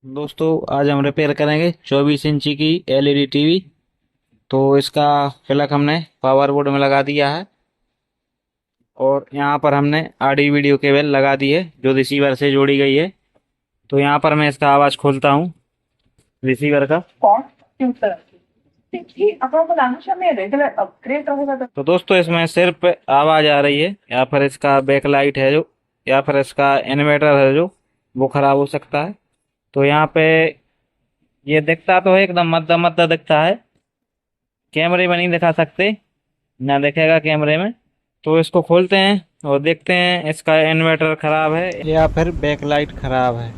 दोस्तों आज हम रिपेयर करेंगे 24 इंची की एलईडी टीवी। तो इसका प्लग हमने पावर बोर्ड में लगा दिया है और यहाँ पर हमने आडी वीडियो केबल लगा दी है जो रिसीवर से जोड़ी गई है। तो यहाँ पर मैं इसका आवाज़ खोलता हूँ रिसीवर का। कौन ट्यूटर देखिए ଆପଣଙ୍କ ଲାଗୁଛି ଆମେ ରେଗୁଲାର अपग्रेड रहेगा तो तो दोस्तों इसमें सिर्फ आवाज़ आ रही है या फिर इसका बैकलाइट है जो या फिर इसका इन्वर्टर है जो वो खराब हो सकता है। तो यहाँ पे ये दिखता तो है एकदम मद्दा मद्दा दिखता है, कैमरे में नहीं दिखा सकते, ना दिखेगा कैमरे में। तो इसको खोलते हैं और देखते हैं इसका इन्वर्टर खराब है या फिर बैकलाइट खराब है।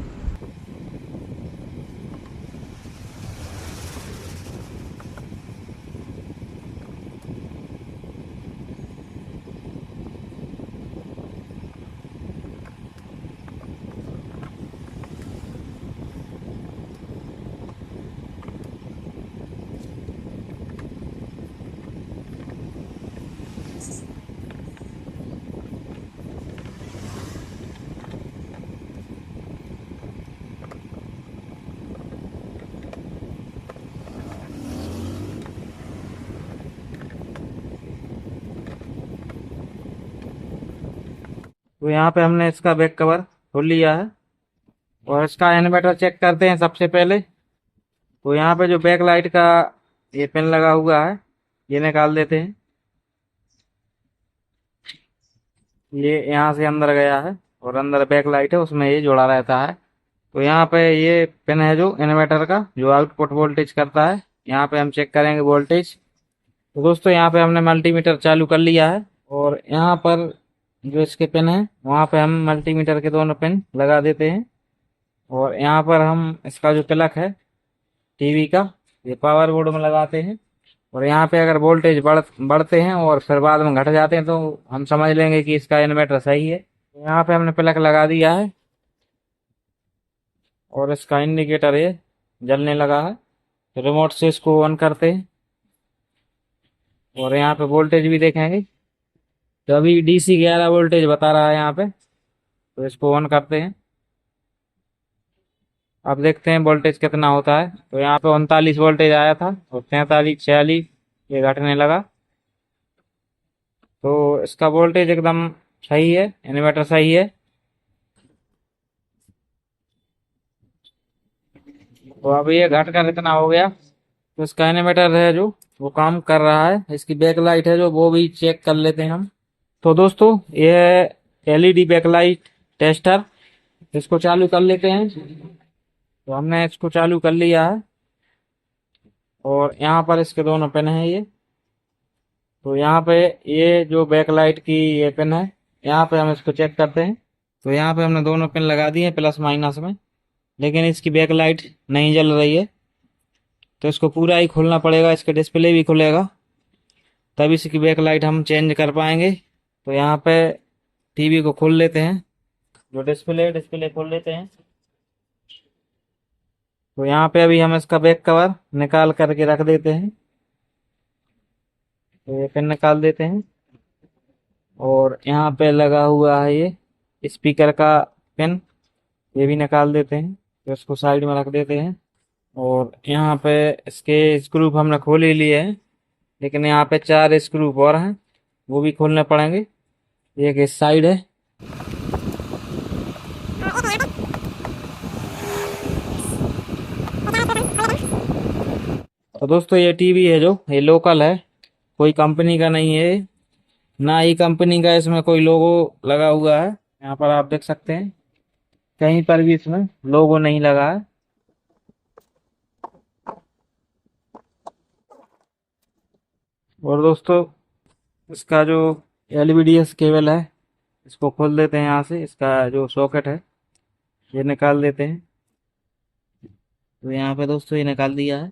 तो यहाँ पे हमने इसका बैक कवर खोल लिया है और इसका इन्वर्टर चेक करते हैं सबसे पहले। तो यहाँ पे जो बैक लाइट का ये पिन लगा हुआ है ये निकाल देते हैं। ये यहाँ से अंदर गया है और अंदर बैक लाइट है उसमें ये जुड़ा रहता है। तो यहाँ पे ये पिन है जो इन्वर्टर का जो आउटपुट वोल्टेज करता है, यहाँ पे हम चेक करेंगे वोल्टेज। तो दोस्तों यहाँ पे हमने मल्टीमीटर चालू कर लिया है और यहाँ पर जो इसके पिन है वहाँ पे हम मल्टीमीटर के दोनों पिन लगा देते हैं। और यहाँ पर हम इसका जो प्लग है टीवी का ये पावर बोर्ड में लगाते हैं। और यहाँ पे अगर वोल्टेज बढ़ते हैं और फिर बाद में घट जाते हैं तो हम समझ लेंगे कि इसका इन्वर्टर सही है। यहाँ पे हमने प्लग लगा दिया है और इसका इंडिकेटर ये जलने लगा है। रिमोट से इसको ऑन करते हैं और यहाँ पे वोल्टेज भी देखेंगे। तो अभी डीसी 11 वोल्टेज बता रहा है यहाँ पे, तो इसको ऑन करते हैं। अब देखते हैं वोल्टेज कितना होता है। तो यहाँ पे 39 वोल्टेज आया था और 43 46 ये घटने लगा। तो इसका वोल्टेज एकदम सही है, इन्वर्टर सही है। तो अभी ये घट कर इतना हो गया तो इसका इन्वर्टर है जो वो काम कर रहा है। इसकी बैकलाइट है जो वो भी चेक कर लेते हैं हम। तो दोस्तों ये है एलईडी बैकलाइट टेस्टर, इसको चालू कर लेते हैं। तो हमने इसको चालू कर लिया है और यहाँ पर इसके दोनों पिन हैं ये। तो यहाँ पे ये जो बैकलाइट की ये पिन है यहाँ पे हम इसको चेक करते हैं। तो यहाँ पे हमने दोनों पिन लगा दिए प्लस माइनस में, लेकिन इसकी बैकलाइट नहीं जल रही है। तो इसको पूरा ही खोलना पड़ेगा, इसका डिस्प्ले भी खुलेगा तब इसकी बैकलाइट हम चेंज कर पाएंगे। तो यहाँ पे टीवी को खोल लेते हैं, जो डिस्प्ले खोल लेते हैं। तो यहाँ पे अभी हम इसका बैक कवर निकाल करके रख देते हैं। तो ये पिन निकाल देते हैं और यहाँ पे लगा हुआ है ये स्पीकर का पिन, ये भी निकाल देते हैं। तो इसको साइड में रख देते हैं। और यहाँ पे इसके स्क्रू हमने खोल ही लिए हैं, लेकिन यहाँ पे 4 स्क्रू और हैं वो भी खोलने पड़ेंगे। एक इस साइड है। तो दोस्तों ये टीवी है जो ये लोकल है, कोई कंपनी का नहीं है, ना ही कंपनी का इसमें कोई लोगो लगा हुआ है। यहाँ पर आप देख सकते हैं कहीं पर भी इसमें लोगो नहीं लगा है। और दोस्तों इसका जो एलवीडीएस केबल है इसको खोल देते हैं, यहाँ से इसका जो सॉकेट है ये निकाल देते हैं। तो यहाँ पे दोस्तों ये निकाल दिया है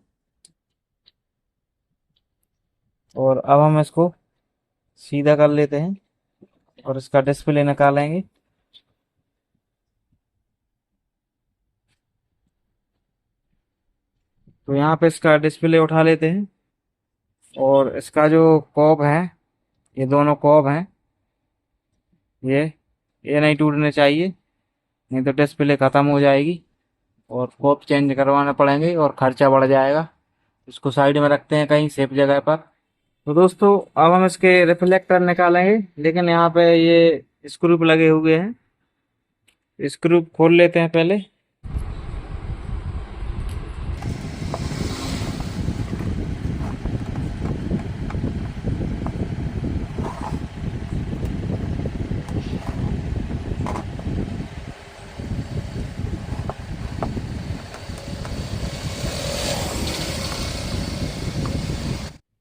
और अब हम इसको सीधा कर लेते हैं और इसका डिस्प्ले निकालेंगे। तो यहाँ पे इसका डिस्प्ले उठा लेते हैं और इसका जो कॉब है ये दोनों कॉब हैं ये ये नहीं टूटने चाहिए, नहीं तो डिस्प्ले ख़त्म हो जाएगी। और फोब चेंज करवाने पड़ेंगे और खर्चा बढ़ जाएगा। इसको साइड में रखते हैं कहीं सेफ जगह पर। तो दोस्तों अब हम इसके रिफ्लेक्टर निकालेंगे, लेकिन यहाँ पे ये स्क्रू लगे हुए हैं, स्क्रू खोल लेते हैं पहले।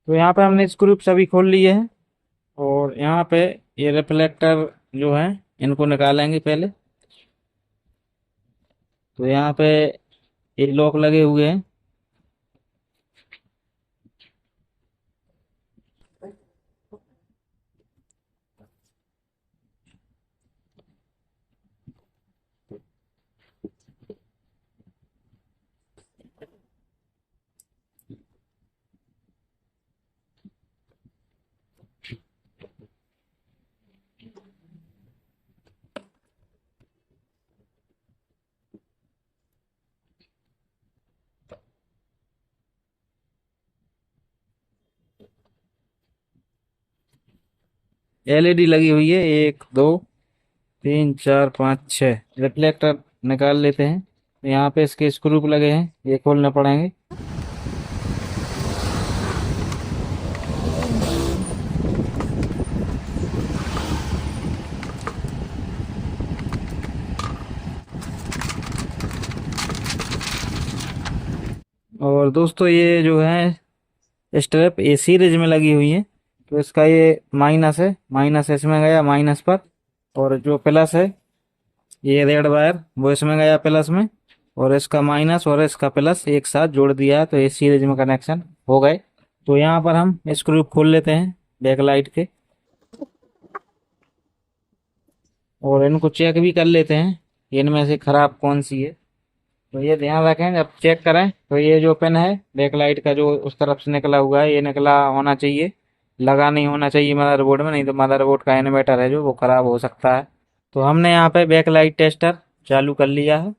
तो यहाँ पे हमने स्क्रू सभी खोल लिए हैं और यहाँ पे ये रिफ्लेक्टर जो है इनको निकालेंगे पहले। तो यहाँ पे ये लॉक लगे हुए हैं। एलईडी लगी हुई है, 1 2 3 4 5 6 रिफ्लेक्टर निकाल लेते हैं। तो यहाँ पे इसके स्क्रू लगे हैं, ये खोलने पड़ेंगे। और दोस्तों ये जो है स्ट्रैप ए सीरीज में लगी हुई है। तो इसका ये माइनस है, माइनस इसमें गया माइनस पर, और जो प्लस है ये रेड वायर वो इसमें गया प्लस में, और इसका माइनस और इसका प्लस एक साथ जोड़ दिया है, तो ये सीरीज में कनेक्शन हो गए। तो यहाँ पर हम स्क्रू खोल लेते हैं बैक लाइट के और इनको चेक भी कर लेते हैं इनमें से खराब कौन सी है। तो ये ध्यान रखें जब चेक करें, तो ये जो पिन है बैक लाइट का जो उस तरफ से निकला हुआ है ये निकला होना चाहिए, लगा नहीं होना चाहिए मदरबोर्ड में, नहीं तो मदरबोर्ड का इन्वर्टर है जो वो खराब हो सकता है। तो हमने यहाँ पे बैक लाइट टेस्टर चालू कर लिया है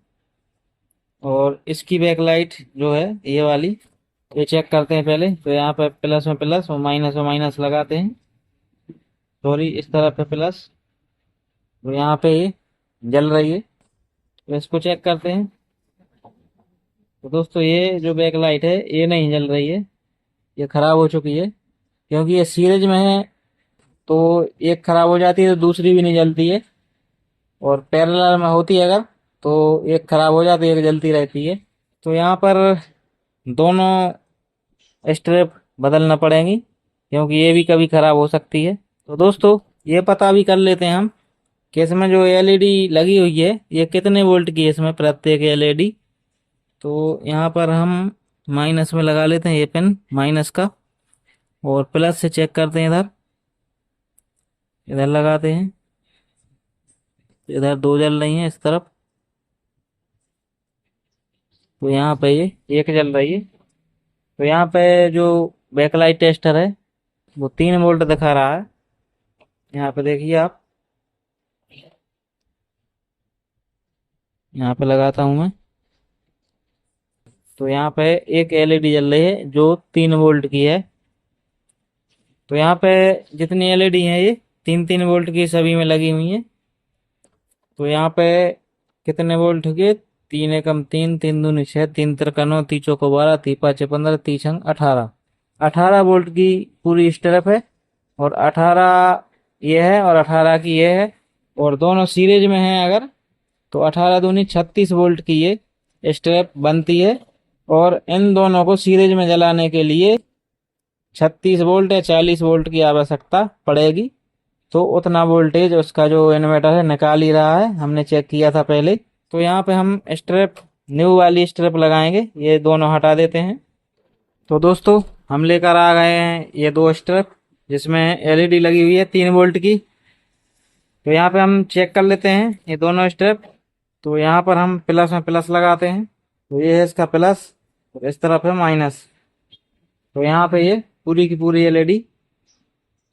और इसकी बैक लाइट जो है ये वाली, ये चेक करते हैं पहले। तो यहाँ पे प्लस में माइनस लगाते हैं, सॉरी इस तरफ है प्लस, तो यहाँ पे ये जल रही है, तो इसको चेक करते हैं। तो दोस्तों ये जो बैक लाइट है ये नहीं जल रही है, ये खराब हो चुकी है, क्योंकि ये सीरीज में है। तो एक खराब हो जाती है तो दूसरी भी नहीं जलती है, और पैरेलल में होती है अगर तो एक खराब हो जाती है एक जलती रहती है। तो यहाँ पर दोनों स्ट्रिप बदलना पड़ेंगी, क्योंकि ये भी कभी खराब हो सकती है। तो दोस्तों ये पता भी कर लेते हैं हम कि इसमें जो एलईडी लगी हुई है ये कितने वोल्ट की है इसमें प्रत्येक एलईडी। तो यहाँ पर हम माइनस में लगा लेते हैं ये पिन माइनस का, और प्लस से चेक करते हैं इधर, इधर लगाते हैं, इधर दो जल रही हैं इस तरफ, तो यहाँ पे ये एक जल रही है। तो यहाँ पे जो बैकलाइट टेस्टर है वो 3 वोल्ट दिखा रहा है, यहाँ पे देखिए आप, यहाँ पे लगाता हूँ मैं। तो यहाँ पे एक एलईडी जल रही है जो 3 वोल्ट की है। तो यहाँ पे जितनी एलईडी हैं ये 3 3 वोल्ट की सभी में लगी हुई हैं। तो यहाँ पे कितने वोल्ट हुए, 3 एकम 3, 3 दूनी 6, 3 तिरका 9, 3 चौको 12, 3 5 15, 3 छंग 18, 18 वोल्ट की पूरी स्ट्रिप है, और 18 ये है और 18 की ये है, और दोनों सीरीज में है अगर तो 18 दूनी 36 वोल्ट की ये स्ट्रिप बनती है। और इन दोनों को सीरीज में जलाने के लिए 36 वोल्ट या 40 वोल्ट की आवश्यकता पड़ेगी। तो उतना वोल्टेज उसका जो इन्वर्टर है निकाल ही रहा है, हमने चेक किया था पहले। तो यहाँ पे हम स्ट्रिप न्यू वाली स्ट्रिप लगाएंगे, ये दोनों हटा देते हैं। तो दोस्तों हम लेकर आ गए हैं ये दो स्ट्रिप जिसमें एलईडी लगी हुई है 3 वोल्ट की। तो यहाँ पे हम चेक कर लेते हैं ये दोनों स्ट्रिप। तो यहाँ पर हम प्लस में प्लस लगाते हैं, तो ये है इसका प्लस और इस तरफ है माइनस। तो यहाँ पे ये पूरी की पूरी एलईडी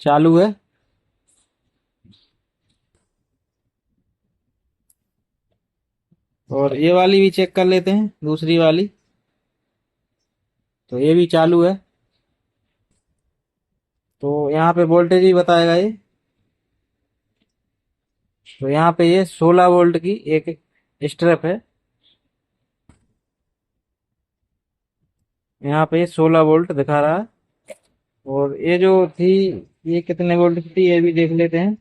चालू है। और ये वाली भी चेक कर लेते हैं, दूसरी वाली। तो ये भी चालू है, तो यहाँ पे वोल्टेज ही बताएगा ये। तो यहाँ पे ये 16 वोल्ट की एक स्ट्रिप है, यहाँ पे 16 वोल्ट दिखा रहा है। और ये जो थी, ये कितने वोल्ट की थी ये भी देख लेते हैं।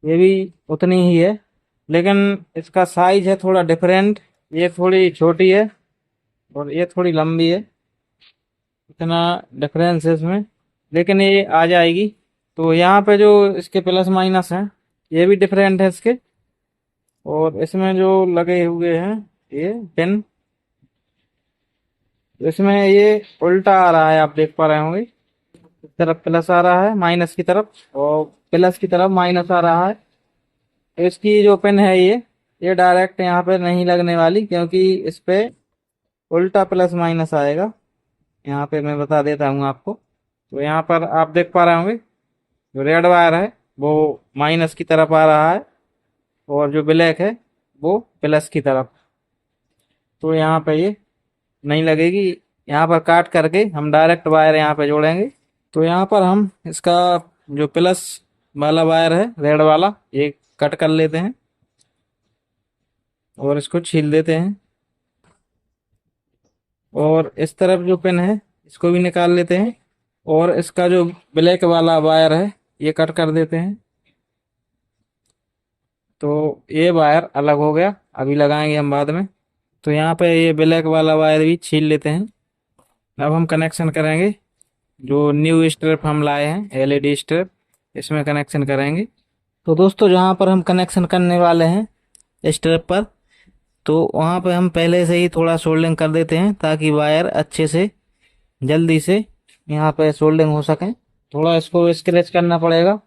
ये भी उतनी ही है, लेकिन इसका साइज है थोड़ा डिफरेंट। ये थोड़ी छोटी है और ये थोड़ी लंबी है, इतना डिफरेंस है इसमें, लेकिन ये आ जाएगी। तो यहाँ पे जो इसके प्लस माइनस हैं, ये भी डिफरेंट है इसके। और इसमें जो लगे हुए हैं ये पिन, इसमें ये उल्टा आ रहा है, आप देख पा रहे होंगे। इस तरफ प्लस आ रहा है माइनस की तरफ, और प्लस की तरफ माइनस आ रहा है। तो इसकी जो पिन है ये डायरेक्ट यहाँ पे नहीं लगने वाली, क्योंकि इस पे उल्टा प्लस माइनस आएगा। यहाँ पे मैं बता देता हूँ आपको। तो यहाँ पर आप देख पा रहे होंगे, जो रेड वायर है वो माइनस की तरफ आ रहा है, और जो ब्लैक है वो प्लस की तरफ। तो यहाँ पे ये नहीं लगेगी। यहाँ पर काट करके हम डायरेक्ट वायर यहाँ पे जोड़ेंगे। तो यहाँ पर हम इसका जो प्लस वाला वायर है, रेड वाला, ये कट कर लेते हैं और इसको छील देते हैं। और इस तरफ जो पिन है इसको भी निकाल लेते हैं, और इसका जो ब्लैक वाला वायर है ये कट कर देते हैं। तो ये वायर अलग हो गया, अभी लगाएंगे हम बाद में। तो यहाँ पे ये ब्लैक वाला वायर भी छील लेते हैं। अब हम कनेक्शन करेंगे, जो न्यू स्ट्रिप हम लाए हैं एलईडी स्ट्रिप, इसमें कनेक्शन करेंगे। तो दोस्तों जहाँ पर हम कनेक्शन करने वाले हैं स्ट्रिप पर, तो वहाँ पे हम पहले से ही थोड़ा सोल्डिंग कर देते हैं, ताकि वायर अच्छे से जल्दी से यहाँ पे सोल्डिंग हो सके। थोड़ा इसको स्क्रैच करना पड़ेगा।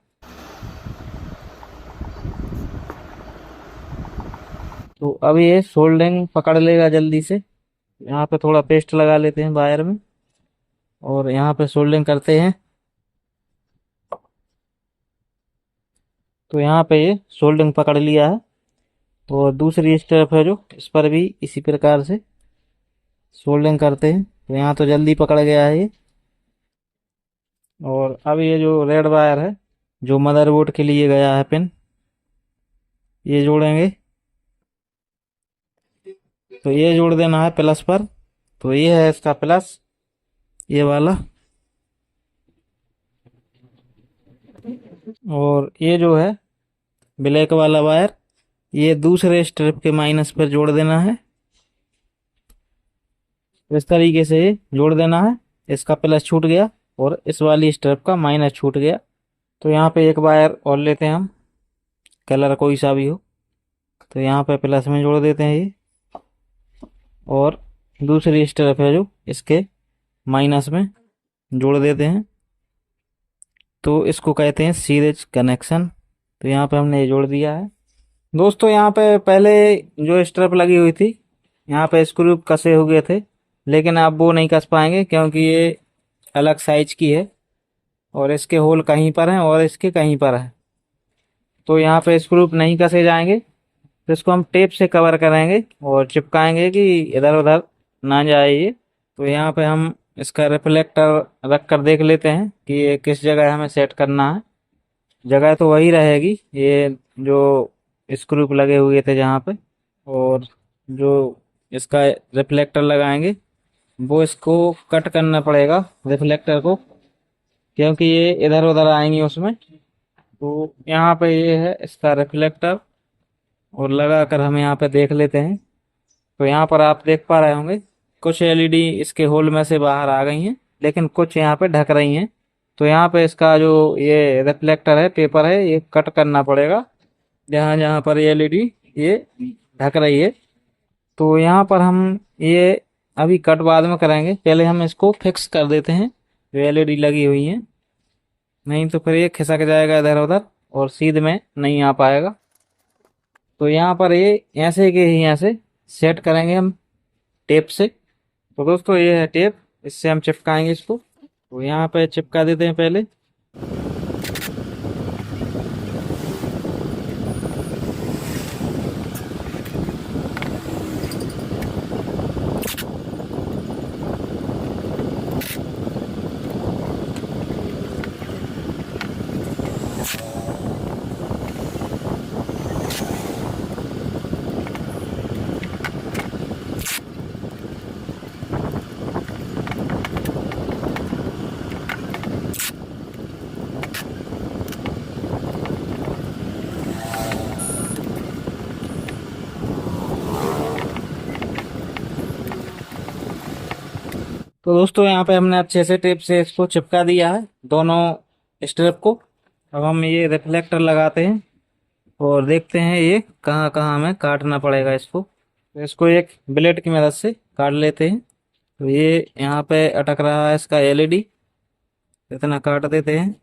तो अब ये सोल्डिंग पकड़ लेगा जल्दी से। यहाँ पे थोड़ा पेस्ट लगा लेते हैं वायर में, और यहाँ पे सोल्डिंग करते हैं। तो यहाँ पे ये सोल्डिंग पकड़ लिया है। और दूसरी स्टेप है जो, इस पर भी इसी प्रकार से सोल्डिंग करते हैं। तो यहाँ तो जल्दी पकड़ गया है ये। और अब ये जो रेड वायर है, जो मदरबोर्ड के लिए गया है पिन, ये जोड़ेंगे। तो ये जोड़ देना है प्लस पर। तो ये है इसका प्लस, ये वाला। और ये जो है ब्लैक वाला वायर, ये दूसरे स्ट्रिप के माइनस पर जोड़ देना है। इस तरीके से ये जोड़ देना है। इसका प्लस छूट गया और इस वाली स्ट्रिप का माइनस छूट गया। तो यहाँ पे एक वायर और लेते हैं हम, कलर कोई सा भी हो। तो यहाँ पे प्लस में जोड़ देते हैं ये, और दूसरी स्ट्रिप है जो, इसके माइनस में जोड़ देते हैं। तो इसको कहते हैं सीरीज कनेक्शन। तो यहाँ पे हमने ये जोड़ दिया है। दोस्तों यहाँ पे पहले जो स्ट्रिप लगी हुई थी, यहाँ पे स्क्रू कसे हुए थे, लेकिन आप वो नहीं कस पाएंगे, क्योंकि ये अलग साइज की है, और इसके होल कहीं पर हैं और इसके कहीं पर है। तो यहाँ पे स्क्रू नहीं कसे जाएंगे। तो इसको हम टेप से कवर करेंगे और चिपकाएंगे कि इधर उधर ना जाए ये। तो यहाँ पे हम इसका रिफ्लेक्टर रख कर देख लेते हैं कि ये किस जगह हमें सेट करना है। जगह तो वही रहेगी, ये जो स्क्रू लगे हुए थे जहाँ पे, और जो इसका रिफ्लेक्टर लगाएंगे वो इसको कट करना पड़ेगा रिफ्लेक्टर को, क्योंकि ये इधर उधर आएंगी उसमें। तो यहाँ पे ये है इसका रिफ्लेक्टर, और लगा कर हम यहाँ पे देख लेते हैं। तो यहाँ पर आप देख पा रहे होंगे, कुछ एलईडी इसके होल में से बाहर आ गई हैं, लेकिन कुछ यहाँ पे ढक रही हैं। तो यहाँ पे इसका जो ये रिफ्लेक्टर है, पेपर है, ये कट करना पड़ेगा जहाँ जहाँ पर एलईडी ये ढक रही है। तो यहाँ पर हम ये अभी कट बाद में करेंगे, पहले हम इसको फिक्स कर देते हैं जो एलईडी लगी हुई है, नहीं तो फिर ये खिसक जाएगा इधर उधर और सीध में नहीं आ पाएगा। तो यहाँ पर ये ऐसे के ही ऐसे सेट करेंगे हम टेप से। तो दोस्तों ये है टेप, इससे हम चिपकाएंगे इसको। तो यहाँ पे चिपका देते हैं पहले। तो दोस्तों यहाँ पे हमने अच्छे से टेप से इसको चिपका दिया है दोनों स्ट्रिप को। अब हम ये रिफ्लेक्टर लगाते हैं और देखते हैं ये कहाँ कहाँ हमें काटना पड़ेगा इसको। तो इसको एक ब्लेड की मदद से काट लेते हैं। तो ये यहाँ पे अटक रहा है इसका एलईडी, इतना काट देते हैं।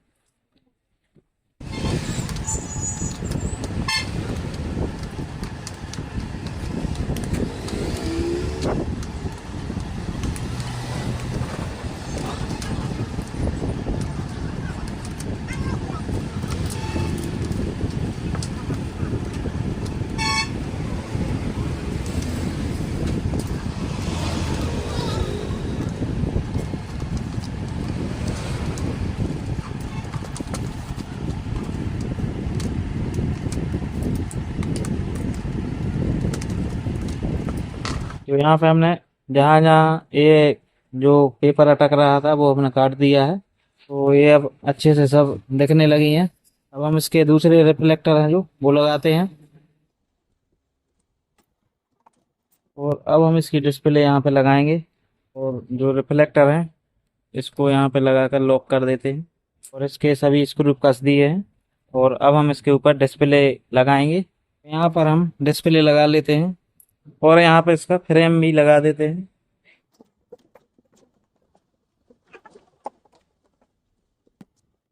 तो यहाँ पे हमने जहाँ जहाँ ये जो पेपर अटक रहा था वो हमने काट दिया है। तो ये अब अच्छे से सब दिखने लगी हैं। अब हम इसके दूसरे रिफ्लेक्टर हैं जो वो लगाते हैं और अब हम इसकी डिस्प्ले यहाँ पे लगाएंगे और जो रिफ्लेक्टर है इसको यहाँ पे लगाकर लॉक कर देते हैं और इसके सभी स्क्रू कस दिए हैं। और अब हम इसके ऊपर डिस्प्ले लगाएंगे। यहाँ पर हम डिस्प्ले लगा लेते हैं और यहाँ पे इसका फ्रेम भी लगा देते हैं।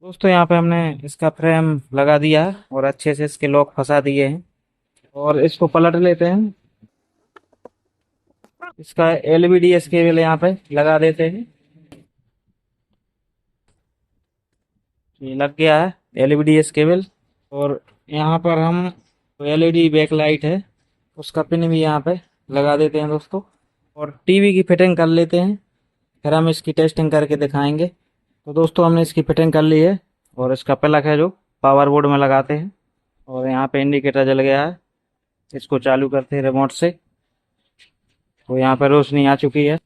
दोस्तों यहाँ पे हमने इसका फ्रेम लगा दिया है और अच्छे से इसके लॉक फंसा दिए हैं और इसको पलट लेते हैं। इसका एलवीडीएस केबल यहाँ पे लगा देते हैं। ये लग गया है एलवीडीएस केबल। और यहाँ पर हम एलईडी बैक लाइट है उसका पिन भी यहाँ पे लगा देते हैं दोस्तों। और टीवी की फिटिंग कर लेते हैं, फिर हम इसकी टेस्टिंग करके दिखाएंगे। तो दोस्तों हमने इसकी फिटिंग कर ली है और इसका प्लग है जो पावर बोर्ड में लगाते हैं। और यहाँ पे इंडिकेटर जल गया है, इसको चालू करते हैं रिमोट से। तो यहाँ पर रोशनी आ चुकी है।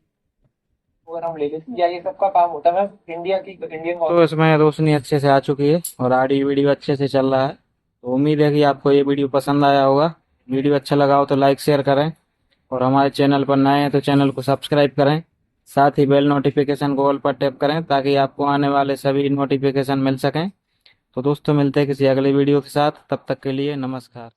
अगर हम ले लेते या ये सबका काम होता है इंडिया की इंडियन तो इसमें रोशनी अच्छे से आ चुकी है और ऑडियो वीडियो अच्छे से चल रहा है। तो उम्मीद है कि आपको ये वीडियो पसंद आया होगा। वीडियो अच्छा लगा हो तो लाइक शेयर करें और हमारे चैनल पर नए हैं तो चैनल को सब्सक्राइब करें। साथ ही बेल नोटिफिकेशन को ऑल पर टैप करें ताकि आपको आने वाले सभी नोटिफिकेशन मिल सकें। तो दोस्तों मिलते हैं किसी अगले वीडियो के साथ, तब तक के लिए नमस्कार।